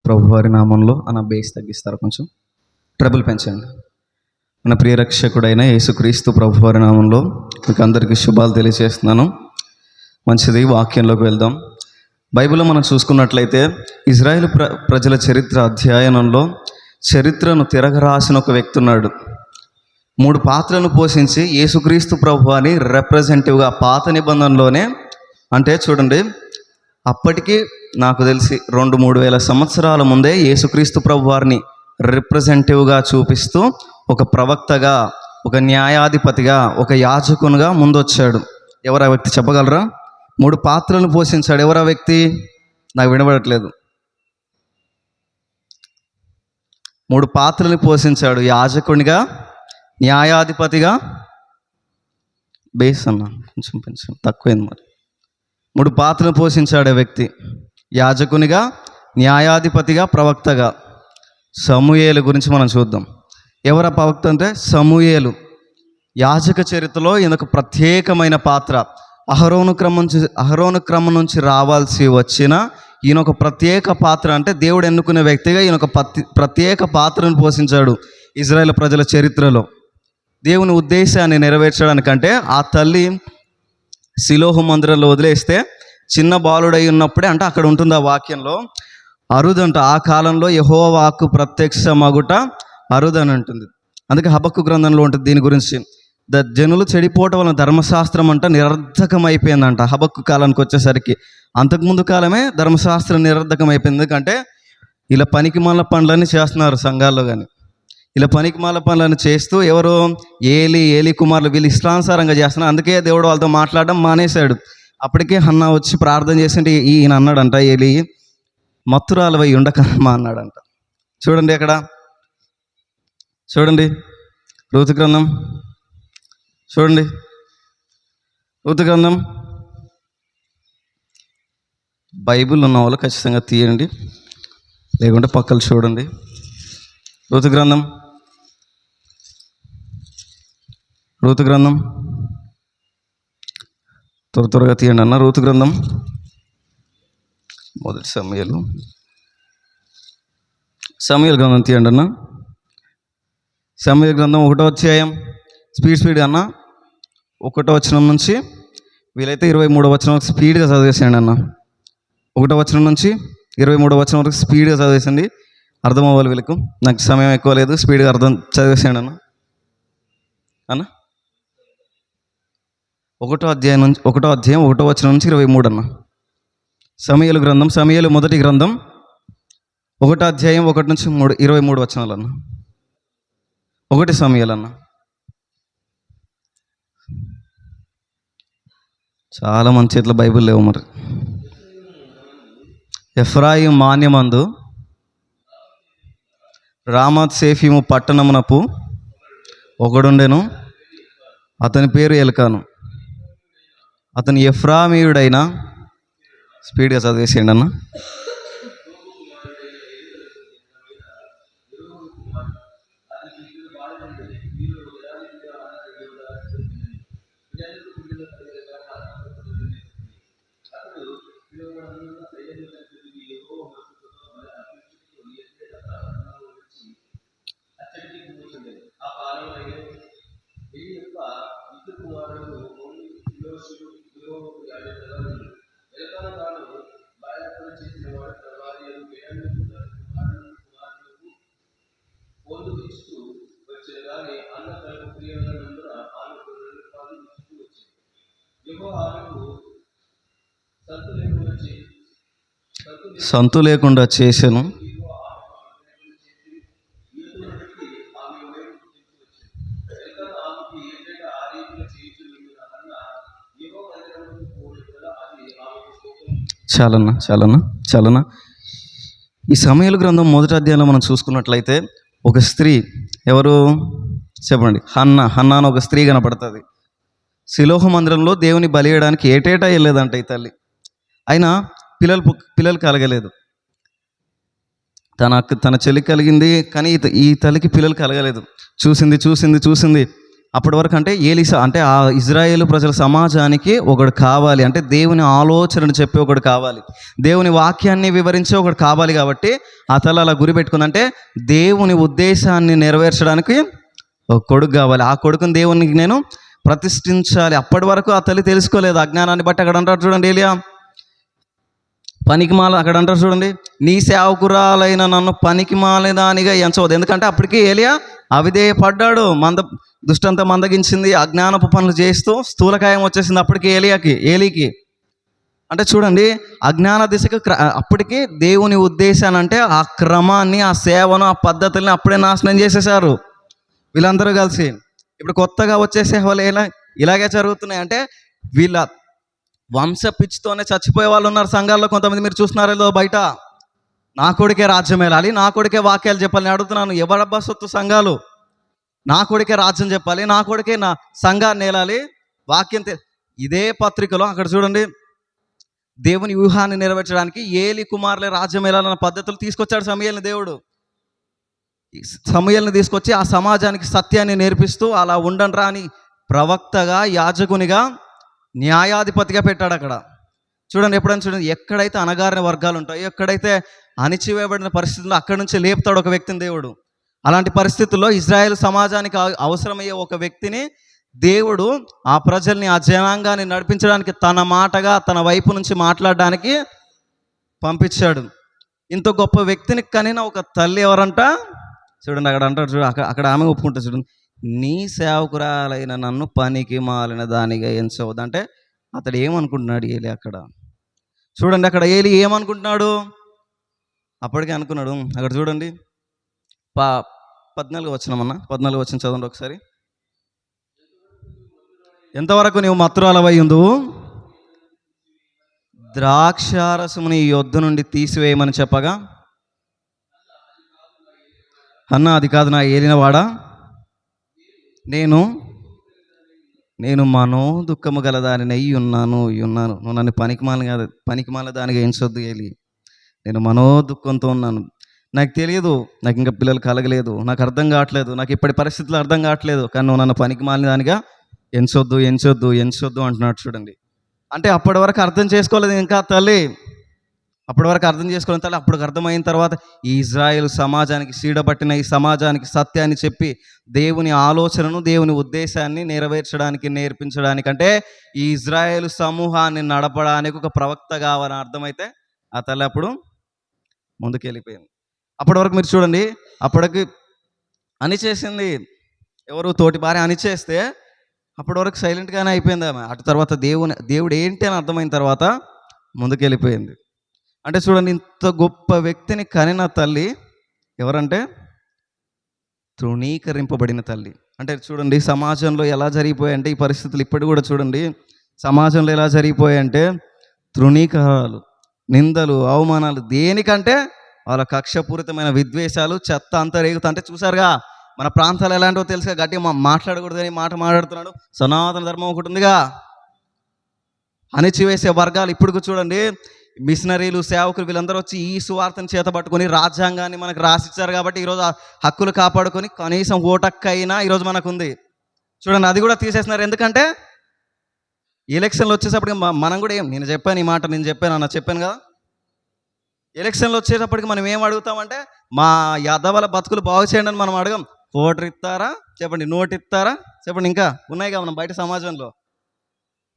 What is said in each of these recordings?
ప్రభువారి నామంలో అన్న బేస్ తగ్గిస్తారు, కొంచెం ట్రబుల్ పెంచండి. మన ప్రియరక్షకుడైన యేసుక్రీస్తు ప్రభువారి నామంలో మీకు అందరికీ శుభాలు తెలియజేస్తున్నాను. మంచిది, వాక్యంలోకి వెళ్దాం. బైబిల్లో మనం చూసుకున్నట్లయితే ఇజ్రాయేల్ ప్రజల చరిత్ర అధ్యయనంలో చరిత్రను తిరగరాసిన ఒక వ్యక్తి ఉన్నాడు. 3 పాత్రలను పోషించి యేసుక్రీస్తు ప్రభువాని రిప్రజెంటివ్గా పాత నిబంధనలోనే, అంటే చూడండి, అప్పటికి నాకు తెలిసి 2-3 వేల సంవత్సరాల ముందే యేసుక్రీస్తు ప్రభువారిని రిప్రజెంటివ్గా చూపిస్తూ ఒక ప్రవక్తగా, ఒక న్యాయాధిపతిగా, ఒక యాజకునిగా ముందొచ్చాడు. ఎవరు ఆ వ్యక్తి చెప్పగలరా? 3 పాత్రలను పోషించాడు. ఎవరు ఆ వ్యక్తి? నాకు వినబడట్లేదు. 3 పాత్రలను పోషించాడు. యాజకునిగా, న్యాయాధిపతిగా, బేస్ అన్న కొంచెం పెంచండి, తక్కువైంది మరి. 3 పాత్రలను పోషించాడు ఆ వ్యక్తి. యాజకునిగా, న్యాయాధిపతిగా, ప్రవక్తగా. సమూయేలు గురించి మనం చూద్దాం. ఎవరు ఆ ప్రవక్త అంటే? సమూయేలు. యాజక చరిత్రలో ఈయనకు ప్రత్యేకమైన పాత్ర. అహరోను క్రమం నుంచి రావాల్సి వచ్చిన ఈయన ఒక ప్రత్యేక పాత్ర. అంటే దేవుడు ఎన్నుకునే వ్యక్తిగా ఈయన ఒక ప్రత్యేక పాత్రను పోషించాడు ఇజ్రాయేల్ ప్రజల చరిత్రలో. దేవుని ఉద్దేశాన్ని నెరవేర్చడానికంటే ఆ తల్లి షిలోహు మందిరంలో వదిలేస్తే చిన్న బాలుడై ఉన్నప్పుడే, అంటే అక్కడ ఉంటుంది ఆ వాక్యంలో, అరుదంట. ఆ కాలంలో యెహోవా వాక్కు ప్రత్యక్షమగుట అరుదని ఉంటుంది. అందుకే హబక్కు గ్రంథంలో ఉంటుంది దీని గురించి. జనులు చెడిపోవటం వలన ధర్మశాస్త్రం అంట నిరర్ధకం అయిపోయిందంట హబక్కు కాలానికి వచ్చేసరికి. అంతకుముందు కాలమే ధర్మశాస్త్రం నిరర్ధకం అయిపోయింది. ఎందుకంటే ఇలా పనికిమాల పనులన్నీ చేస్తున్నారు సంఘాల్లో. కానీ ఇలా పనికిమాల పనులను చేస్తూ ఎవరు? ఏలి కుమారులు, వీళ్ళు ఇష్టానుసారంగా చేస్తున్నారు. అందుకే దేవుడు వాళ్ళతో మాట్లాడడం మానేశాడు. అప్పటికే హన్నా వచ్చి ప్రార్థన చేసింటే ఈయన అన్నాడంట, ఏలి మత్తురాలవై ఉండకమ్మా అన్నాడంట. చూడండి అక్కడ, చూడండి రూతు గ్రంథం, చూడండి రూతు గ్రంథం. బైబిల్ ఉన్న వాళ్ళు ఖచ్చితంగా తీయండి, లేకుంటే పక్కలు చూడండి. రూతు గ్రంథం, రూతు గ్రంథం, త్వరగా తీయండి అన్న. రూతు గ్రంథం, మొదటి సమూయేలు గ్రంథం తీయండి అన్న. సమూయేలు గ్రంథం 1వ అధ్యాయం, స్పీడ్ అన్న. 1వ వచనం నుంచి వీలైతే 23వ వచనం స్పీడ్గా చదివేసేయండి అన్న. 1వ వచనం నుంచి 23వ వచనం వరకు స్పీడ్గా చదివేసండి, అర్థం అవ్వాలి వీళ్ళకు. నాకు సమయం ఎక్కువ లేదు, స్పీడ్గా చదివేసేయండి అన్న. 1వ అధ్యాయం 1వ వచనం నుంచి 23 అన్న. సమూయేలు గ్రంథం, సమూయేలు మొదటి గ్రంథం 1వ అధ్యాయం 1 నుంచి 23 వచనాలు అన్న. 1 సమూయేలు అన్న. చాలా మంది చేతిలో బైబిల్ లేవు మరి. ఎఫ్రాయిము మాన్యమందు రామత్ సేఫీము పట్టణమునపు ఒకడుండెను, అతని పేరు ఎల్కాను. అతను ఎఫ్రామీయుడైన, స్పీడ్గా చదివేసేయండి అన్న. సంతు లేకుండా చేశాను. చాలన్నా. ఈ సమూయేలు గ్రంథం 1వ అధ్యాయంలో మనం చూసుకున్నట్లయితే ఒక స్త్రీ, ఎవరు చెప్పండి? హన్నా అని ఒక స్త్రీ కనపడుతుంది. షిలోహు మందిరంలో దేవుని బలి ఇవ్వడానికి ఏటేటా వెళ్ళేదంట ఈ తల్లి. అయినా పిల్లలు కలగలేదు. తన చెల్లి కలిగింది, కానీ ఈ తల్లికి పిల్లలు కలగలేదు. చూసింది అప్పటి వరకు అంటే ఏలీసా అంటే ఆ ఇజ్రాయేలు ప్రజల సమాజానికి ఒకడు కావాలి, అంటే దేవుని ఆలోచనను చెప్పి ఒకడు కావాలి, దేవుని వాక్యాన్ని వివరించే ఒకడు కావాలి. కాబట్టి ఆ తల్లి అలా గురి పెట్టుకుందంటే దేవుని ఉద్దేశాన్ని నెరవేర్చడానికి ఒక కొడుకు కావాలి. ఆ కొడుకుని దేవునికి నేను ప్రతిష్ఠించాలి. అప్పటి వరకు ఆ తల్లి తెలుసుకోలేదు అజ్ఞానాన్ని బట్టి. అక్కడ అంటారు చూడండి, ఏలియా పనికిమాల, అక్కడ అంటారు చూడండి, నీ సేవకురాలైన నన్ను పనికిమాలేదానిగా ఎంచవద్దు. ఎందుకంటే అప్పటికి ఏలియా అవిధేయపడ్డాడు, దుష్టంతా మందగించింది, అజ్ఞానపు పనులు చేస్తూ స్థూలకాయం వచ్చేసింది అప్పటికి ఏలీకి. అంటే చూడండి, అజ్ఞాన దిశకు అప్పటికి దేవుని ఉద్దేశాన్ని అంటే ఆ క్రమాన్ని, ఆ సేవను, ఆ పద్ధతుల్ని అప్పుడే నాశనం చేసేసారు వీళ్ళందరూ కలిసి. ఇప్పుడు కొత్తగా వచ్చే సేవలు ఇలాగే జరుగుతున్నాయి. అంటే వీళ్ళ వంశ పిచ్చితోనే చచ్చిపోయే వాళ్ళు ఉన్నారు సంఘాల్లో కొంతమంది. మీరు చూస్తున్నారో బయట, నా కొడుకే రాజ్యం వెళ్ళాలి, నా కొడుకే వాక్యాలు చెప్పాలి. నేను అడుగుతున్నాను, ఎవరబ్బా సొత్తు సంఘాలు? నా కొడుకే రాజ్యం చెప్పాలి, నా కొడుకే నా సంఘాన్ని ఏలాలి, వాక్యం ఇదే పత్రికలో అక్కడ చూడండి, దేవుని వ్యూహాన్ని నెరవేర్చడానికి ఏలి కుమారులే రాజ్యం ఏలాలన్న పద్ధతులు తీసుకొచ్చాడు సమూయేలుని. దేవుడు సమూయేలుని తీసుకొచ్చి ఆ సమాజానికి సత్యాన్ని నేర్పిస్తూ అలా ఉండండిరా అని ప్రవక్తగా, యాజకునిగా, న్యాయాధిపతిగా పెట్టాడు అక్కడ. చూడండి, ఎప్పుడైనా చూడండి, ఎక్కడైతే అణగారిన వర్గాలు ఉంటాయో, ఎక్కడైతే అణిచివేయబడిన పరిస్థితుల్లో అక్కడి నుంచి లేపుతాడు ఒక వ్యక్తిని దేవుడు. అలాంటి పరిస్థితుల్లో ఇజ్రాయేల్ సమాజానికి అవసరమయ్యే ఒక వ్యక్తిని దేవుడు ఆ ప్రజల్ని, ఆ జనాంగాన్ని నడిపించడానికి, తన మాటగా తన వైపు నుంచి మాట్లాడడానికి పంపించాడు. ఇంత గొప్ప వ్యక్తిని కనిన ఒక తల్లి ఎవరంట చూడండి, అక్కడ అంటాడు చూడు, అక్కడ ఆమె ఒప్పుకుంటుంది చూడండి, నీ సేవకురాలైన నన్ను పనికి మాలిన దానిగా ఎంచవద్దు. అంటే అతడు ఏమనుకుంటున్నాడు ఏలి అక్కడ? చూడండి, అక్కడ ఏలి ఏమనుకుంటున్నాడు? అప్పటికే అనుకున్నాడు. అక్కడ చూడండి 14 వచనమన్నా, 14 వచనం చదవండి ఒకసారి. ఎంతవరకు నీవు మత్తురాలవై ఉందువు, ద్రాక్షారసము నీ యొద్ద నుండి తీసివేయమని చెప్పగా, అన్న అది కాదు నా ఏలినవాడా, నేను మనో దుఃఖము గలదానిని ఉన్నాను. నువ్వు నన్ను పనికిమాల దానిగా ఎంచొద్దు ఏలి, నేను మనో దుఃఖంతో ఉన్నాను. నాకు తెలియదు, నాకు ఇంకా పిల్లలు కలగలేదు, నాకు అర్థం కావట్లేదు, నాకు ఇప్పటి పరిస్థితులు అర్థం కావట్లేదు, కానీ నువ్వు నన్ను పనికిమాలిన దానిగా ఎంచొద్దు అంటున్నాడు చూడండి. అంటే అప్పటి వరకు అర్థం చేసుకోలేదు ఇంకా తల్లి, అప్పటి వరకు అర్థం చేసుకోలేని తల్లి అప్పుడు అర్థమైన తర్వాత ఈ ఇజ్రాయేల్ సమాజానికి, సీడబట్టిన ఈ సమాజానికి సత్యాన్ని చెప్పి దేవుని ఆలోచనను, దేవుని ఉద్దేశాన్ని నెరవేర్చడానికి, నేర్పించడానికి, అంటే ఈ ఇజ్రాయేల్ సమూహాన్ని నడపడానికి ఒక ప్రవక్త కావాలని అర్థమైతే ఆ తల్లి అప్పుడు ముందుకెళ్ళిపోయింది. అప్పటి వరకు మీరు చూడండి, అప్పటికి అణిచేసింది ఎవరు? తోటి భార్య అణిచేస్తే అప్పటి వరకు సైలెంట్గానే అయిపోయింది ఆమె. అటు తర్వాత దేవుడు ఏంటి అని అర్థమైన తర్వాత ముందుకెళ్ళిపోయింది. అంటే చూడండి, ఇంత గొప్ప వ్యక్తిని కనిన తల్లి ఎవరంటే తృణీకరింపబడిన తల్లి. అంటే చూడండి, సమాజంలో ఎలా జరిగిపోయాయంటే ఈ పరిస్థితులు ఇప్పటి కూడా చూడండి, సమాజంలో ఎలా జరిగిపోయాయంటే తృణీకారాలు, నిందలు, అవమానాలు. దేనికంటే వాళ్ళ కక్షపూరితమైన విద్వేషాలు, చెత్త అంతా రేగుతా. అంటే చూసారుగా మన ప్రాంతాలు ఎలాంటివో తెలుసుగా, గట్టిగా మాట్లాడకూడదని మాట్లాడుతున్నాడు. సనాతన ధర్మం ఒకటి ఉందిగా, అణిచివేసే వర్గాలు. ఇప్పుడు చూడండి, మిషనరీలు, సేవకులు వీళ్ళందరూ వచ్చి ఈ సువార్తను చేతపట్టుకొని రాజ్యాంగాన్ని మనకు రాసిచ్చారు కాబట్టి ఈరోజు ఆ హక్కులు కాపాడుకొని కనీసం ఓటక్కు అయినా ఈరోజు మనకు ఉంది. చూడండి, అది కూడా తీసేస్తున్నారు. ఎందుకంటే ఎలక్షన్లు వచ్చేటప్పటికి మనం కూడా నేను చెప్పాను ఈ మాట, చెప్పాను కదా, ఎలక్షన్లు వచ్చేటప్పటికి మనం ఏం అడుగుతామంటే మా యాదవల బతుకులు బాగు చేయండి అని మనం అడగం. కోటర్ ఇస్తారా చెప్పండి, నోటు ఇస్తారా చెప్పండి, ఇంకా ఉన్నాయి కదా మనం బయట సమాజంలో.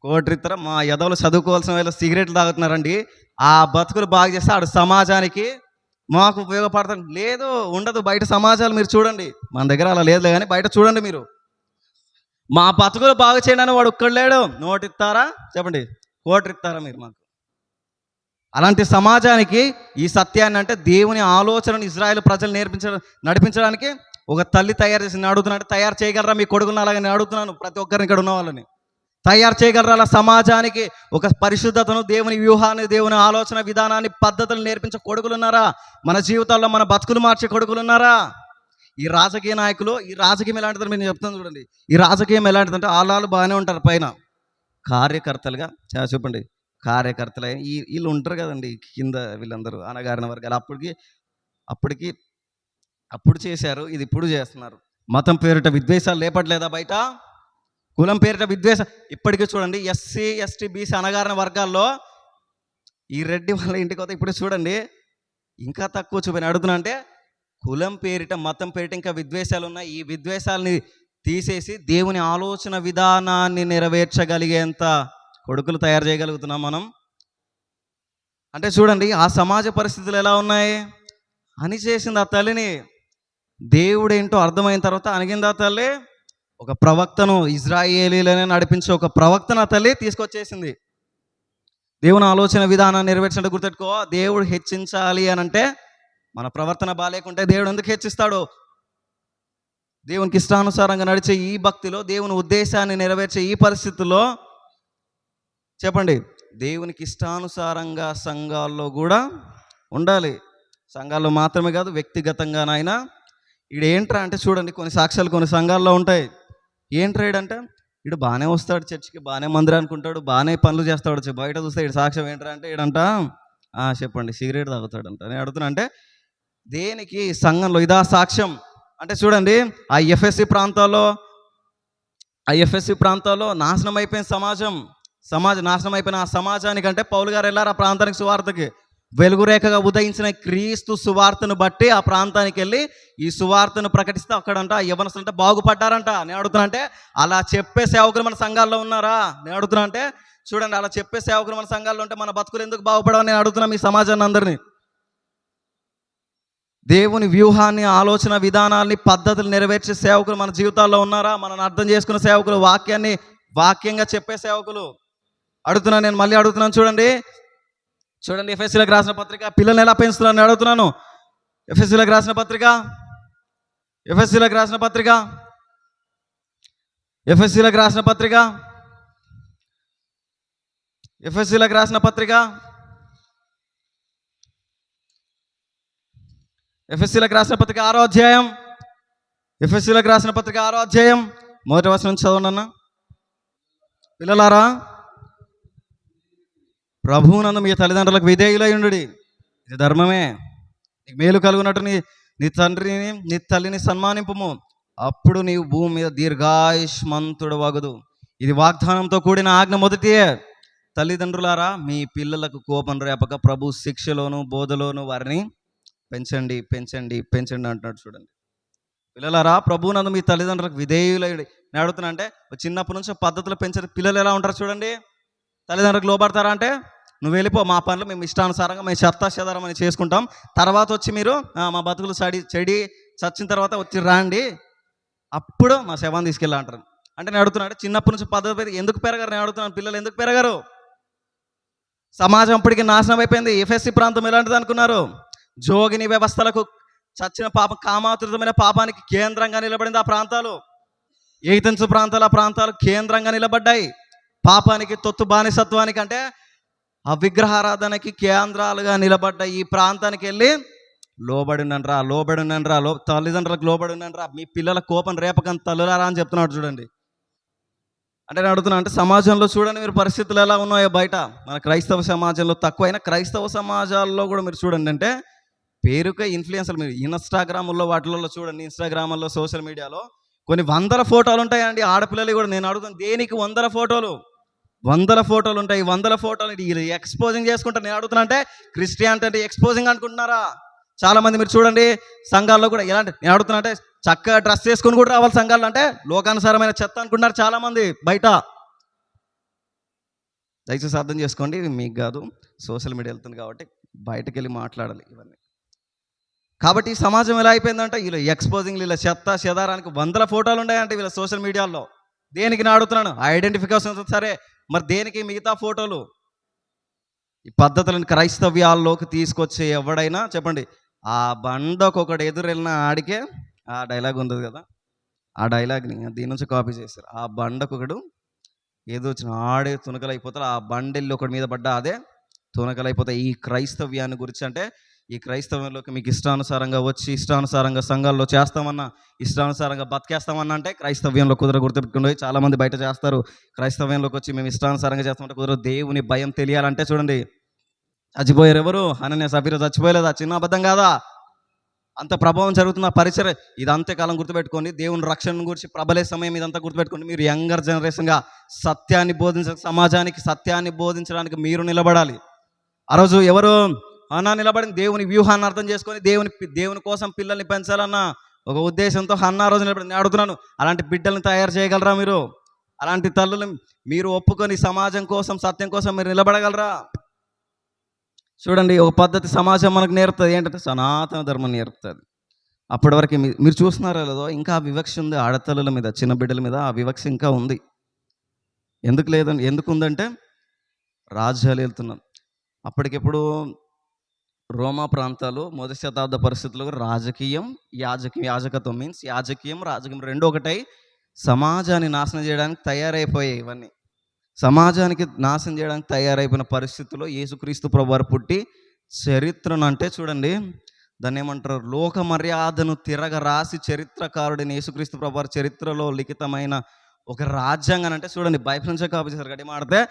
కోటర్ ఇస్తారా, మా యాదవులు చదువుకోవాల్సిన వాళ్ళు సిగరెట్లు తాగుతున్నారండి, ఆ బతుకులు బాగు చేస్తే ఆడు సమాజానికి మాకు ఉపయోగపడతాం. లేదు, ఉండదు బయట సమాజాలు. మీరు చూడండి, మన దగ్గర అలా లేదు కానీ బయట చూడండి మీరు, మా బతుకులు బాగు చేయండి అని వాడు ఒక్కడు లేడు. నోటు ఇస్తారా చెప్పండి, కోటర్ ఇస్తారా మీరు మాకు? అలాంటి సమాజానికి ఈ సత్యాన్ని, అంటే దేవుని ఆలోచనను ఇజ్రాయేల్ ప్రజలు నడిపించడానికి ఒక తల్లి తయారు చేసి అడుగుతున్నాడు. తయారు చేయగలరా మీ కొడుకున్న? అలాగే నేను అడుగుతున్నాను ప్రతి ఒక్కరిని, ఇక్కడ ఉన్న వాళ్ళని తయారు చేయగలరా? అలా సమాజానికి ఒక పరిశుద్ధతను, దేవుని వ్యూహాన్ని, దేవుని ఆలోచన విధానాన్ని, పద్ధతులు నేర్పించే కొడుకులు ఉన్నారా? మన జీవితాల్లో మన బతుకులు మార్చే కొడుకులు ఉన్నారా? ఈ రాజకీయ నాయకులు, ఈ రాజకీయం ఎలాంటిదని నేను చెప్తాను చూడండి. ఈ రాజకీయం ఎలాంటిదంటే వాళ్ళు బాగానే ఉంటారు పైన, కార్యకర్తలుగా చెప్పండి, కార్యకర్తలు వీళ్ళు ఉంటారు కదండి కింద, వీళ్ళందరూ అణగారిన వర్గాలు. అప్పుడు చేశారు, ఇది ఇప్పుడు చేస్తున్నారు. మతం పేరిట విద్వేషాలు లేపట్లేదా బయట? కులం పేరిట విద్వేషం. ఇప్పటికీ చూడండి ఎస్సీ ఎస్టీ బీసీ అణగారిన వర్గాల్లో ఈ రెడ్డి వాళ్ళ ఇంటికి వస్తే ఇప్పుడు చూడండి ఇంకా తక్కువ చూపని అడుగుతున్నా. అంటే కులం పేరిట మతం పేరిట ఇంకా విద్వేషాలు ఉన్నాయి. ఈ విద్వేషాలని తీసేసి దేవుని ఆలోచన విధానాన్ని నెరవేర్చగలిగేంత కొడుకులు తయారు చేయగలుగుతున్నాం మనం. అంటే చూడండి ఆ సమాజ పరిస్థితులు ఎలా ఉన్నాయి. అని చేసింది ఆ తల్లిని, దేవుడు ఏంటో అర్థమైన తర్వాత అణిగింది ఆ తల్లి. ఒక ప్రవక్తను, ఇజ్రాయేలీలనే నడిపించే ఒక ప్రవక్తను ఆ తల్లి తీసుకొచ్చేసింది. దేవుని ఆలోచన విధానాన్ని నెరవేర్చినట్టు గుర్తెట్టుకో. దేవుడు హెచ్చించాలి అని అంటే మన ప్రవర్తన బాలేకుంటే దేవుడు ఎందుకు హెచ్చిస్తాడు? దేవునికి ఇష్టానుసారంగా నడిచే ఈ భక్తిలో, దేవుని ఉద్దేశాన్ని నెరవేర్చే ఈ పరిస్థితుల్లో చెప్పండి, దేవునికి ఇష్టానుసారంగా సంఘాల్లో కూడా ఉండాలి. సంఘాల్లో మాత్రమే కాదు, వ్యక్తిగతంగానైనా. ఈడు ఏంట్రా అంటే చూడండి, కొన్ని సాక్ష్యాలు కొన్ని సంఘాల్లో ఉంటాయి. ఏంట్రా ఈడంటే ఈడు బాగానే వస్తాడు చర్చికి, బాగానే మందిరానికి ఉంటాడు, బాగానే పనులు చేస్తాడు. బయట చూస్తే ఈడు సాక్ష్యం ఏంట్రా అంటే ఈడంట చెప్పండి సిగరెట్ తాగుతాడంట. నేను అడుగుతున్నా అంటే దేనికి సంఘంలో ఇదా సాక్ష్యం? అంటే చూడండి ఆ ఎఫ్ఎస్సి ప్రాంతాల్లో నాశనం అయిపోయిన సమాజం నాశనం అయిపోయిన ఆ సమాజానికంటే పౌలు గారు వెళ్ళారు ఆ ప్రాంతానికి సువార్తకి. వెలుగురేఖగా ఉదయించిన క్రీస్తు సువార్తను బట్టి ఆ ప్రాంతానికి వెళ్ళి ఈ సువార్తను ప్రకటిస్తే అక్కడంట యవనస్తులు అంటే బాగుపడ్డారంట. నేను అడుగుతున్నా అంటే అలా చెప్పే సేవకులు మన సంఘాల్లో ఉన్నారా? నేను అడుగుతున్నా అంటే చూడండి, అలా చెప్పే సేవకులు మన సంఘాల్లో ఉంటే మన బతుకులు ఎందుకు బాగుపడవని నేను అడుగుతున్నా మీ సమాజాన్ని అందరినీ. దేవుని వ్యూహాన్ని, ఆలోచన విధానాల్ని, పద్ధతులు నెరవేర్చే సేవకులు మన జీవితాల్లో ఉన్నారా? మనల్ని అర్థం చేసుకునే సేవకులు, వాక్యంగా చెప్పే సేవకులు అడుగుతున్నాను. నేను మళ్ళీ అడుగుతున్నాను చూడండి ఎఫెసీలకు రాసిన పత్రిక. పిల్లల్ని ఎలా పెంచుతున్నాను అడుగుతున్నాను. ఎఫెసీలకు రాసిన పత్రిక ఎఫెసీలకు రాసిన పత్రిక 6వ అధ్యాయం మొదటి వచనం నుంచి చదవండి అన్న. పిల్లలారా, ప్రభువునందు మీ తల్లిదండ్రులకు విధేయులై ఉండుడి, ఇది ధర్మమే. నీకు మేలు కలుగునట్టు నీ తండ్రిని నీ తల్లిని సన్మానింపుము, అప్పుడు నీవు భూమి మీద దీర్ఘాయుష్మంతుడు వగుదు. ఇది వాగ్దానంతో కూడిన ఆజ్ఞ మొదటియే. తల్లిదండ్రులారా, మీ పిల్లలకు కోపం రేపక ప్రభు శిక్షలోను బోధలోను వారిని పెంచండి అంటున్నాడు. చూడండి పిల్లలారా, ప్రభువునందు మీ తల్లిదండ్రులకు విధేయులై. నేను అడుగుతున్నా అంటే చిన్నప్పటి నుంచి పద్ధతులు పెంచే పిల్లలు ఎలా ఉంటారు చూడండి. తల్లిదండ్రులకు లోబడతారా అంటే నువ్వు వెళ్ళిపో, మా పనులు మేము ఇష్టానుసారంగా మేము చెత్తాచెదారం అని చేసుకుంటాం, తర్వాత వచ్చి మీరు మా బతుకులు చెడి చచ్చిన తర్వాత వచ్చి రాండి, అప్పుడు మా శవాన్ని తీసుకెళ్ళి అంటారు. అంటే నేను అడుగుతున్నా అంటే చిన్నప్పటి నుంచి పద్ధతి ఎందుకు పెరగారు? నేను అడుగుతున్నాను, పిల్లలు ఎందుకు పెరగారు? సమాజం ఇప్పటికీ నాశనం అయిపోయింది. ఎఫ్ఎస్సి ప్రాంతం ఎలాంటిది అనుకున్నారు? జోగిని వ్యవస్థలకు, చచ్చిన పాపం, కామాతృతమైన పాపానికి కేంద్రంగా నిలబడింది ఆ ప్రాంతాలు. ఏథెన్స్ ప్రాంతాలు, ఆ ప్రాంతాలు కేంద్రంగా నిలబడ్డాయి. పాపానికి, తొత్తు బానిసత్వానికి అంటే ఆ విగ్రహారాధనకి కేంద్రాలుగా నిలబడ్డ ఈ ప్రాంతానికి వెళ్ళి లోబడినరా తల్లిదండ్రులకు లోబడినరా, మీ పిల్లల కోపం రేపకంత తల్లులారా అని చెప్తున్నాడు. చూడండి అంటే నేను అడుగుతున్నా అంటే సమాజంలో చూడండి మీరు పరిస్థితులు ఎలా ఉన్నాయో. బయట మన క్రైస్తవ సమాజంలో తక్కువైనా క్రైస్తవ సమాజాల్లో కూడా మీరు చూడండి అంటే పేరుకే ఇన్ఫ్లుయెన్సర్లు. మీరు ఇన్స్టాగ్రామ్లో వాటిల్లో చూడండి, ఇన్స్టాగ్రామ్లో సోషల్ మీడియాలో కొన్ని 100 ఫోటోలు ఉంటాయండి ఆడపిల్లలు కూడా. నేను అడుగుతాను దేనికి 100 ఫోటోలు ఉంటాయి. 100 ఫోటోలు వీళ్ళు ఎక్స్పోజింగ్ చేసుకుంటారు. నేను అడుగుతున్నా అంటే క్రిస్టియానిటీ అంటే ఎక్స్పోజింగ్ అనుకుంటున్నారా? చాలామంది మీరు చూడండి సంఘాల్లో కూడా ఎలాంటి, నేను అడుగుతున్నా అంటే చక్కగా డ్రెస్ చేసుకుని కూడా రావాలి సంఘాల్లో, అంటే లోకానుసారమైన చెత్త అనుకుంటున్నారు చాలామంది బయట. దయచేసి అర్థం చేసుకోండి, మీకు కాదు, సోషల్ మీడియా వెళ్తుంది కాబట్టి బయటకు వెళ్ళి మాట్లాడాలి ఇవన్నీ. కాబట్టి ఈ సమాజం ఎలా అయిపోయిందంటే వీళ్ళు ఎక్స్పోజింగ్, వీళ్ళ చెత్త చెదారానికి 100 ఫోటోలు ఉన్నాయంటే వీళ్ళ సోషల్ మీడియాలో. దేనికి నేను అడుగుతున్నాను? ఐడెంటిఫికేషన్ సరే, మరి దేనికి మిగతా ఫోటోలు? ఈ పద్ధతులను క్రైస్తవ్యాల్లోకి తీసుకొచ్చే ఎవడైనా చెప్పండి, ఆ బండకొకడు ఎదురు వెళ్ళిన ఆడికే ఆ డైలాగ్ ఉంటుంది కదా, ఆ డైలాగ్ని దీని నుంచి కాపీ చేస్తారు. ఆ బండకొకడు ఏదో వచ్చిన ఆడే తునకలైపోతారు, ఆ బండెల్లి ఒకటి మీద పడ్డా అదే తునకలైపోతాయి. ఈ క్రైస్తవ్యాన్ని గురించి అంటే ఈ క్రైస్తవంలోకి మీకు ఇష్టానుసారంగా వచ్చి ఇష్టానుసారంగా సంఘాల్లో చేస్తామన్నా, ఇష్టానుసారంగా బతికేస్తామన్నా అంటే క్రైస్తవ్యంలో గుర్తుపెట్టుకుని చాలామంది బయట చేస్తారు. క్రైస్తవ్యంలోకి వచ్చి మేము ఇష్టానుసారంగా చేస్తామంటే కుదరదు. దేవుని భయం తెలియాలంటే చూడండి, చచ్చిపోయారు ఎవరు? హనన్య సఫీరా చచ్చిపోయలేదా? చిన్న అబద్ధం కాదా? అంత ప్రభావం జరుగుతున్న పరిచయం ఇది అంతకాలం గుర్తుపెట్టుకోండి. దేవుని రక్షణ గురించి ప్రబలే సమయం ఇదంతా గుర్తుపెట్టుకోండి. మీరు యంగర్ జనరేషన్గా సత్యాన్ని సమాజానికి సత్యాన్ని బోధించడానికి మీరు నిలబడాలి. ఆ రోజు ఎవరు అన్నా నిలబడింది దేవుని వ్యూహాన్ని అర్థం చేసుకొని దేవుని కోసం పిల్లల్ని పెంచాలన్న ఒక ఉద్దేశంతో అన్న రోజు నిలబడి నేను అడుగుతున్నాను, అలాంటి బిడ్డల్ని తయారు చేయగలరా మీరు? అలాంటి తల్లులు మీరు ఒప్పుకొని సమాజం కోసం సత్యం కోసం మీరు నిలబడగలరా? చూడండి, ఒక పద్ధతి సమాజం మనకు నేర్పుతుంది. ఏంటంటే సనాతన ధర్మం నేర్పుతుంది. అప్పటి వరకు మీరు చూస్తున్నారో లేదో ఇంకా ఆ వివక్ష ఉంది. ఆడతల్లుల మీద, చిన్న బిడ్డల మీద ఆ వివక్ష ఇంకా ఉంది. ఎందుకు లేదండి? ఎందుకు ఉందంటే రాజ్యాలు వెళ్తున్నాం. అప్పటికెప్పుడు రోమా ప్రాంతాలు మొదటి శతాబ్ద పరిస్థితుల్లో యాజకత్వం మీన్స్ రాజకీయం రెండు ఒకటై సమాజాన్ని నాశనం చేయడానికి తయారైపోయాయి. ఇవన్నీ సమాజానికి నాశనం చేయడానికి తయారైపోయిన పరిస్థితుల్లో యేసుక్రీస్తు ప్రభువారు పుట్టి చరిత్రను అంటే చూడండి దాన్ని ఏమంటారు, లోక మర్యాదను తిరగరాసి చరిత్రకారుడిని యేసుక్రీస్తు ప్రభువారు చరిత్రలో లిఖితమైన ఒక రాజ్యాంగాన్ని అంటే చూడండి బైబిల్ నుంచే కాపీ చేశారు. గట్టి మాడితే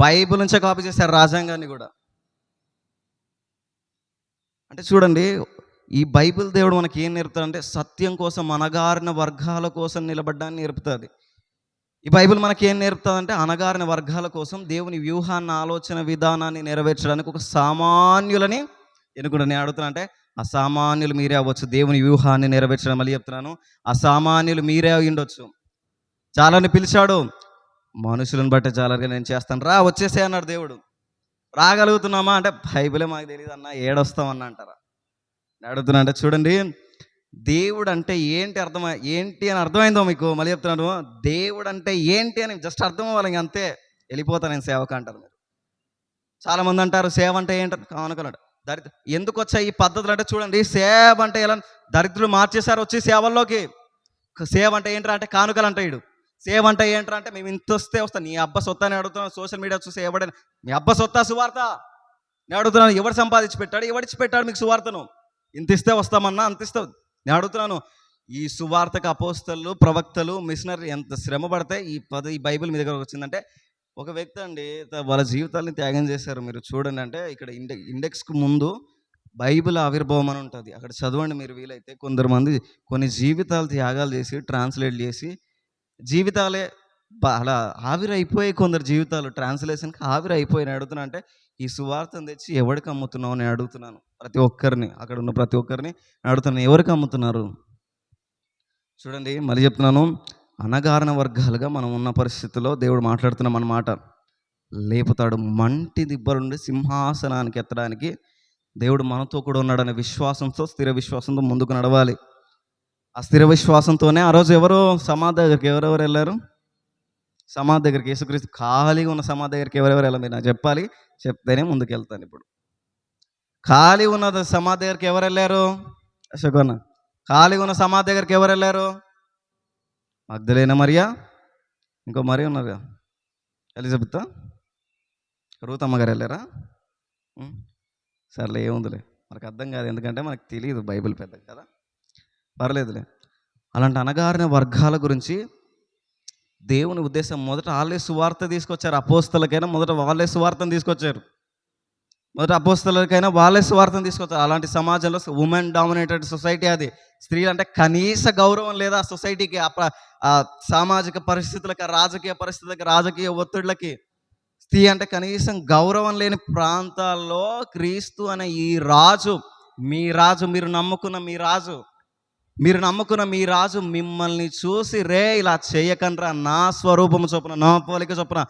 బైబిల్ నుంచే కాపీ చేశారు రాజ్యాంగాన్ని కూడా. అంటే చూడండి, ఈ బైబిల్ దేవుడు మనకి ఏం నేర్పుతాడంటే సత్యం కోసం అణగారిన వర్గాల కోసం నిలబడ్డాన్ని నేర్పుతుంది. ఈ బైబిల్ మనకి ఏం నేర్పుతుందంటే అణగారిన వర్గాల కోసం దేవుని వ్యూహాన్ని ఆలోచన విధానాన్ని నెరవేర్చడానికి ఒక సామాన్యులని ఎన్నుకుంటా. నేను అడుగుతున్నా అంటే అసామాన్యులు మీరే అవ్వచ్చు. దేవుని వ్యూహాన్ని నెరవేర్చడం మళ్ళీ చెప్తున్నాను, అసామాన్యులు మీరే ఉండొచ్చు. చాలాని పిలిచాడు, మనుషులను బట్టి చాలాగా నేను చేస్తాను, రా వచ్చేసే అన్నాడు దేవుడు. రాగలుగుతున్నామా అంటే బైబిలే మాకు తెలియదు అన్న, ఏడొస్తామన్నా అంటారా? అడుగుతున్నా అంటే చూడండి, దేవుడు అంటే ఏంటి అని అర్థమైందో మీకు? మళ్ళీ చెప్తున్నాను, దేవుడు అంటే ఏంటి అని జస్ట్ అర్థం అవ్వాలి, ఇంక అంతే. వెళ్ళిపోతాను నేను సేవకు అంటారు మీరు. చాలామంది అంటారు సేవ అంటే ఏంటంటే కానుకలాడు దరిద్ర. ఎందుకు వచ్చాయి ఈ పద్ధతులు అంటే చూడండి, సేవ అంటే ఎలా దరిద్రులు మార్చేశారు వచ్చి సేవల్లోకి. సేవ అంటే ఏంట్రా అంటే కానుకలు అంటాడు. సేవ అంటే ఏంట్రా అంటే మేము ఇంత వస్తే వస్తాను, నీ అబ్బ సొత్తా అని అడుగుతున్నాను. సోషల్ మీడియా చూసి ఎవడైనా మీ అబ్బ సొత్తా సువార్త నేను అడుగుతున్నాను, ఎవడు సంపాదించి పెట్టాడు, ఎవడిచ్చి పెట్టాడు మీకు సువార్తను? ఇంత ఇస్తే వస్తామన్నా, అంత ఇస్తావు. నేను అడుగుతున్నాను, ఈ సువార్తకు అపోస్తలు, ప్రవక్తలు, మిషనరీ ఎంత శ్రమ పడితే ఈ బైబిల్ మీ దగ్గర వచ్చిందంటే ఒక వ్యక్తి అండి వాళ్ళ జీవితాలని త్యాగం చేశారు. మీరు చూడండి, అంటే ఇక్కడ ఇండెక్స్కు ముందు బైబిల్ ఆవిర్భావం అని ఉంటుంది, అక్కడ చదవండి మీరు వీలైతే. కొందరు కొన్ని జీవితాలు త్యాగాలు చేసి ట్రాన్స్లేట్ చేసి జీవితాలే అలా ఆవిరైపోయి, కొందరు జీవితాలు ట్రాన్స్లేషన్కి ఆవిరైపోయి. అడుగుతున్నా అంటే ఈ సువార్తను తెచ్చి ఎవరికి అమ్ముతున్నావు అని అడుగుతున్నాను. ప్రతి ఒక్కరిని, అక్కడ ఉన్న ప్రతి ఒక్కరిని అడుగుతున్నాను, ఎవరికి అమ్ముతున్నారు? చూడండి మళ్ళీ చెప్తున్నాను, అణగారిన వర్గాలుగా మనం ఉన్న పరిస్థితుల్లో దేవుడు మాట్లాడుతున్నాం అన్నమాట. లేపుతాడు, మంటి దిబ్బల నుండి సింహాసనానికి ఎత్తడానికి దేవుడు మనతో కూడా ఉన్నాడనే విశ్వాసంతో, స్థిర విశ్వాసంతో ముందుకు నడవాలి. ఆ స్థిర విశ్వాసంతోనే ఆ రోజు సమాధి దగ్గరికి ఎవరెవరు వెళ్ళారు? సమాధి దగ్గరికి యేసుక్రీస్తు ఖాళీగా ఉన్న సమాధి దగ్గరికి ఎవరెవరు వెళ్ళారు? మీరు నాకు చెప్పాలి, చెప్తేనే ముందుకు వెళ్తాను. ఇప్పుడు ఖాళీ ఉన్న సమాధి దగ్గరికి ఎవరు వెళ్ళారు? అశోకన్న, ఖాళీగా ఉన్న సమాధి దగ్గరికి ఎవరు వెళ్ళారు? మగ్దలేనా మరియా, ఇంకో మరి ఉన్నారు, ఎలిజబెత్, రూత్ అమ్మగారు వెళ్ళారా? సర్లే, ఏముందిలే, మనకు అర్థం కాదు, ఎందుకంటే మనకు తెలియదు బైబిల్ పెద్ద కదా, పర్లేదులే. అలాంటి అణగారిన వర్గాల గురించి దేవుని ఉద్దేశం మొదట వాళ్ళే సువార్త తీసుకొచ్చారు. అపోస్తలకైనా మొదట వాళ్ళే సువార్తను తీసుకొచ్చారు. మొదట అపోస్తలకైనా వాళ్ళే సువార్తను తీసుకొచ్చారు. అలాంటి సమాజంలో ఉమెన్ డామినేటెడ్ సొసైటీ అది. స్త్రీలు అంటే కనీస గౌరవం లేదా ఆ సొసైటీకి, ఆ సామాజిక పరిస్థితులకి, రాజకీయ పరిస్థితులకి, రాజకీయ ఒత్తిళ్ళకి. స్త్రీ అంటే కనీసం గౌరవం లేని ప్రాంతాల్లో క్రీస్తు అనే ఈ రాజు, మీ రాజు, మీరు నమ్ముకున్న మీ రాజు మిమ్మల్ని చూసి, రే ఇలా చేయకండ్రా, నా స్వరూపము చొప్పున, నా పోలిక చొప్పున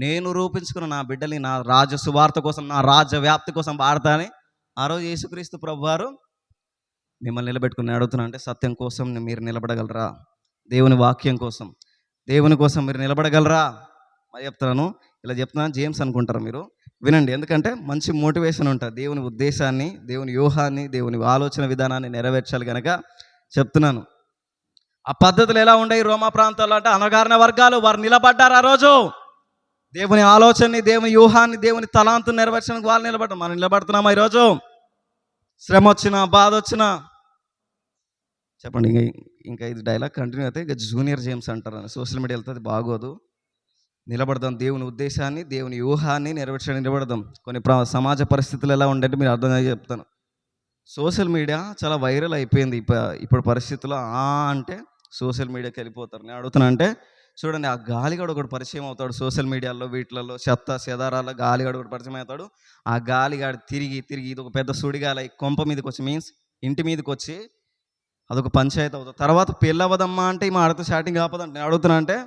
నేను రూపించుకున్న నా బిడ్డల్ని నా రాజ సువార్త కోసం, నా రాజ్య వ్యాప్తి కోసం వాడతాని ఆ రోజు యేసుక్రీస్తు ప్రభువారు మిమ్మల్ని నిలబెట్టుకుని. అడుగుతున్నా అంటే సత్యం కోసం మీరు నిలబడగలరా? దేవుని వాక్యం కోసం, దేవుని కోసం మీరు నిలబడగలరా? మరి చెప్తున్నాను, ఇలా చెప్తున్నాను జేమ్స్ అనుకుంటారు మీరు, వినండి. ఎందుకంటే మంచి మోటివేషన్ ఉంటుంది. దేవుని ఉద్దేశాన్ని, దేవుని వ్యూహాన్ని, దేవుని ఆలోచన విధానాన్ని నెరవేర్చాలి కనుక చెప్తున్నాను. ఆ పద్ధతులు ఎలా ఉన్నాయి రోమా ప్రాంతాల్లో అంటే అణగారిన వర్గాలు వారు నిలబడ్డారు. ఆ రోజు దేవుని ఆలోచనని, దేవుని వ్యూహాన్ని, దేవుని తలాంతుని నెరవేర్చడానికి వాళ్ళు నిలబడ్డారు. మనం నిలబడుతున్నామా ఈరోజు? శ్రమ వచ్చినా, బాధ వచ్చినా చెప్పండి. ఇంకా ఇది డైలాగ్ కంటిన్యూ అయితే ఇక జూనియర్ జేమ్స్ అంటారు, సోషల్ మీడియా వెళ్తే అది బాగోదు. నిలబడదాం, దేవుని ఉద్దేశాన్ని, దేవుని వ్యూహాన్ని నెరవేర్చడానికి నిలబడదాం. కొన్ని సమాజ పరిస్థితులు ఎలా ఉండే మీరు అర్థం చెప్తాను. సోషల్ మీడియా చాలా వైరల్ అయిపోయింది. ఇప్పుడు పరిస్థితుల్లో అంటే సోషల్ మీడియాకి వెళ్ళిపోతారు. నేను అడుగుతున్నా అంటే చూడండి, ఆ గాలిగాడు ఒకడు పరిచయం అవుతాడు సోషల్ మీడియాలో, వీటిలలో చెత్త చెదారాల్లో గాలిగాడు ఒకటి పరిచయం అవుతాడు. ఆ గాలిగాడు తిరిగి తిరిగి ఇది ఒక పెద్ద సుడిగాలి కొంప మీదకి వచ్చి, మీన్స్ ఇంటి మీదకి వచ్చి అదొక పంచాయతీ అవుతుంది. తర్వాత పెళ్ళి అవ్వదమ్మా అంటే మా ఆడతో స్టార్టింగ్ ఆపదంటే నేను అడుగుతున్నా అంటే,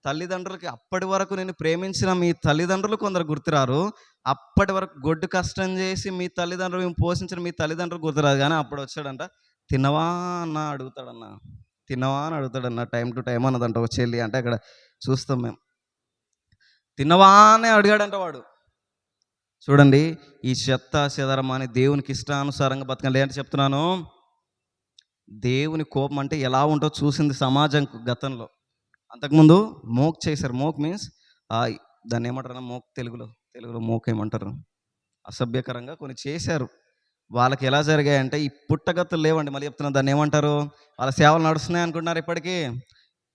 తల్లిదండ్రులకి అప్పటి వరకు నేను ప్రేమించిన మీ తల్లిదండ్రులు కొందరు గుర్తురారు. అప్పటి వరకు గొడ్డు కష్టం చేసి మీ తల్లిదండ్రులు మేము పోషించిన మీ తల్లిదండ్రులు గుర్తురాదు. కానీ అప్పుడు వచ్చాడంట, తిన్నవా అన్న అడుగుతాడన్న, తిన్నవా అని అడుగుతాడన్న, టైం టు టైం అన్నదంట ఒక చెల్లి. అంటే అక్కడ చూస్తాం మేము, తిన్నవా అనే అడిగాడంట వాడు. చూడండి, ఈ చెత్త చెదరం అని దేవునికి ఇష్టానుసారంగా బతకండి అంటే చెప్తున్నాను. దేవుని కోపం అంటే ఎలా ఉంటో చూసింది సమాజం గతంలో. అంతకుముందు మోక్ చేశారు. మోక్ మీన్స్ దాన్ని ఏమంటారు మోక్, తెలుగులో మోక్ ఏమంటారు, అసభ్యకరంగా కొన్ని చేశారు. వాళ్ళకి ఎలా జరిగాయంటే ఈ పుట్టగతులు లేవండి. మళ్ళీ చెప్తున్నా, దాన్ని ఏమంటారు, వాళ్ళ సేవలు నడుస్తున్నాయి అనుకుంటున్నారు ఇప్పటికీ.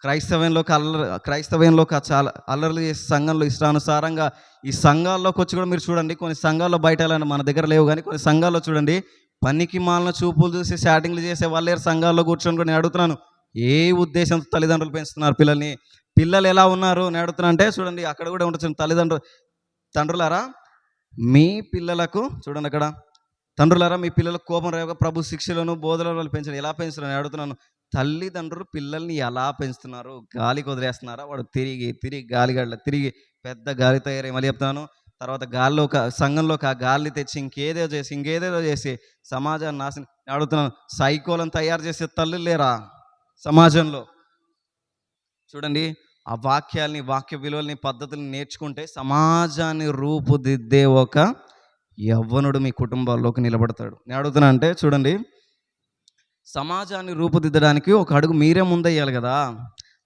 క్రైస్తవ్యంలోకి చాలా అల్లర్లు చేసే సంఘంలో ఇష్టానుసారంగా ఈ సంఘాల్లోకి వచ్చి కూడా మీరు చూడండి, కొన్ని సంఘాల్లో బయట వెళ్ళండి, మన దగ్గర లేవు కానీ కొన్ని సంఘాల్లో చూడండి, పనికి మాలిన చూపులు చూసి షాటింగ్లు చేసే వాళ్ళే సంఘాల్లో కూర్చొని కూడా నేను అడుగుతున్నాను, ఏ ఉద్దేశంతో తల్లిదండ్రులు పెంచుతున్నారు పిల్లల్ని? పిల్లలు ఎలా ఉన్నారు నేను అడుగుతున్నా అంటే చూడండి, అక్కడ కూడా ఉండొచ్చు. తండ్రులారా మీ పిల్లలకు చూడండి, అక్కడ తండ్రులారా మీ పిల్లలకు కోపం రేవక ప్రభు శిక్షలను బోధనలను పెంచడం ఎలా పెంచుతున్నారు నేను అడుగుతున్నాను. తల్లిదండ్రులు పిల్లల్ని ఎలా పెంచుతున్నారు? గాలికి వదిలేస్తున్నారా? వాడు తిరిగి తిరిగి గాలిగడ్డ తిరిగి పెద్ద గాలి తయారై, మళ్ళీ చెప్తాను, తర్వాత సంఘంలోకి ఆ గాలిని తెచ్చి ఇంకేదేదో చేసి సమాజాన్ని నాశనం. నేను అడుగుతున్నాను, సైకోలను తయారు చేసే తల్లులు లేరా సమాజంలో? చూడండి, ఆ వాక్య విలువల్ని పద్ధతుల్ని నేర్చుకుంటే సమాజాన్ని రూపుదిద్దే ఒక యవ్వనుడు మీ కుటుంబాల్లోకి నిలబడతాడు. నేను అడుగుతున్నా అంటే చూడండి, సమాజాన్ని రూపుదిద్దడానికి ఒక అడుగు మీరే ముందయ్యాలి కదా.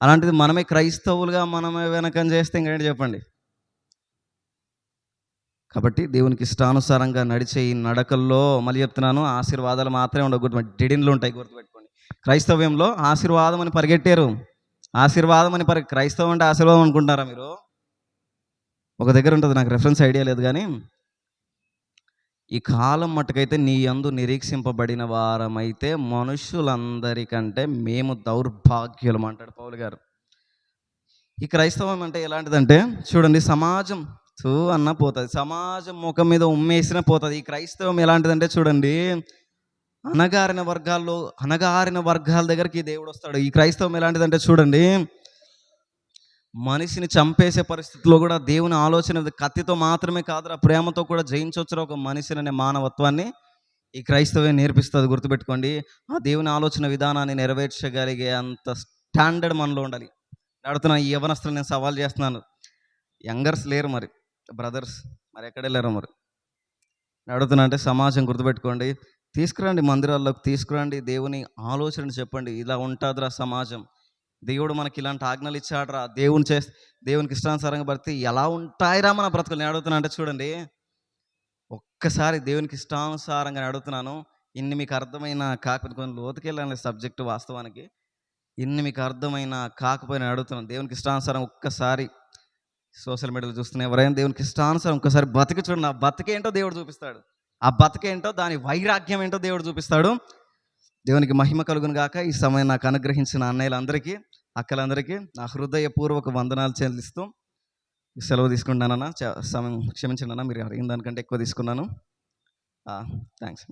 అలాంటిది మనమే క్రైస్తవులుగా మనమే వెనకం చేస్తే ఇంకేంటి చెప్పండి. కాబట్టి దేవునికి ఇష్టానుసారంగా నడిచే ఈ నడకల్లో మళ్ళీ చెప్తున్నాను, ఆశీర్వాదాలు మాత్రమే ఉండవు, డిడిన్లు ఉంటాయి, గుర్తుపెట్టుకోండి. క్రైస్తవ్యంలో ఆశీర్వాదం అని పరిగెట్టారు. క్రైస్తవం అంటే ఆశీర్వాదం అనుకుంటారా మీరు? ఒక దగ్గర ఉంటుంది, నాకు రెఫరెన్స్ ఐడియా లేదు కానీ, ఈ కాలం మట్టుకైతే నీ యందు నిరీక్షింపబడిన వారమైతే మనుషులందరికంటే మేము దౌర్భాగ్యులం అంటాడు పౌలు గారు. ఈ క్రైస్తవం అంటే ఎలాంటిదంటే చూడండి, సమాజం అన్న పోతుంది, సమాజం ముఖం మీద ఉమ్మేసిన పోతుంది. ఈ క్రైస్తవం ఎలాంటిదంటే చూడండి, అణగారిన వర్గాల దగ్గరికి దేవుడు వస్తాడు. ఈ క్రైస్తవం ఎలాంటిదంటే చూడండి, మనిషిని చంపేసే పరిస్థితిలో కూడా దేవుని ఆలోచన కత్తితో మాత్రమే కాదురా, ప్రేమతో కూడా జయించవచ్చు ఒక మనిషిని అనే మానవత్వాన్ని ఈ క్రైస్తవం నేర్పిస్తుంది. గుర్తుపెట్టుకోండి, ఆ దేవుని ఆలోచన విధానాన్ని నెరవేర్చగలిగే అంత స్టాండర్డ్ మనలో ఉండాలి. అడుగుతున్నా, ఈ యవనస్తులు నేను సవాల్ చేస్తున్నాను, యంగర్స్ లేరు మరి, బ్రదర్స్ మరి ఎక్కడ వెళ్ళారు మరి అడుగుతున్నా అంటే, సమాజం గుర్తుపెట్టుకోండి, తీసుకురండి మందిరాల్లోకి, తీసుకురండి దేవుని ఆలోచన చెప్పండి, ఇలా ఉంటుందిరా సమాజం, దేవుడు మనకి ఇలాంటి ఆజ్ఞలు ఇచ్చాడరా, దేవునికి ఇష్టానుసారంగా బ్రతికి ఎలా ఉంటాయిరా మన బ్రతుకులు. నేను అడుగుతున్నా అంటే చూడండి, ఒక్కసారి దేవునికి ఇష్టానుసారంగా అడుగుతున్నాను, ఇన్ని మీకు అర్థమైన కాకపోతే కొన్ని లోతుకెళ్ళాలి సబ్జెక్టు వాస్తవానికి, ఇన్ని మీకు అర్థమైన కాకపోయినా అడుగుతున్నాను, దేవునికి ఇష్టానుసారం ఒక్కసారి సోషల్ మీడియాలో చూస్తున్న ఎవరైనా దేవునికి ఇష్టానుసారం ఒక్కసారి బతికి చూడండి, ఆ బతికేంటో దేవుడు చూపిస్తాడు, ఆ బతికేంటో దాని వైరాగ్యం ఏంటో దేవుడు చూపిస్తాడు. దేవునికి మహిమ కలుగును గాక. ఈ సమయం నాకు అనుగ్రహించిన అన్నయ్యలందరికీ, అక్కలందరికీ నా హృదయపూర్వక వందనాలు చెల్లిస్తూ సెలవు తీసుకుంటున్నానన్నా. సమయం క్షమించండి అన్న, మీరు అడిగిన దానికంటే ఎక్కువ తీసుకున్నాను. థ్యాంక్స్.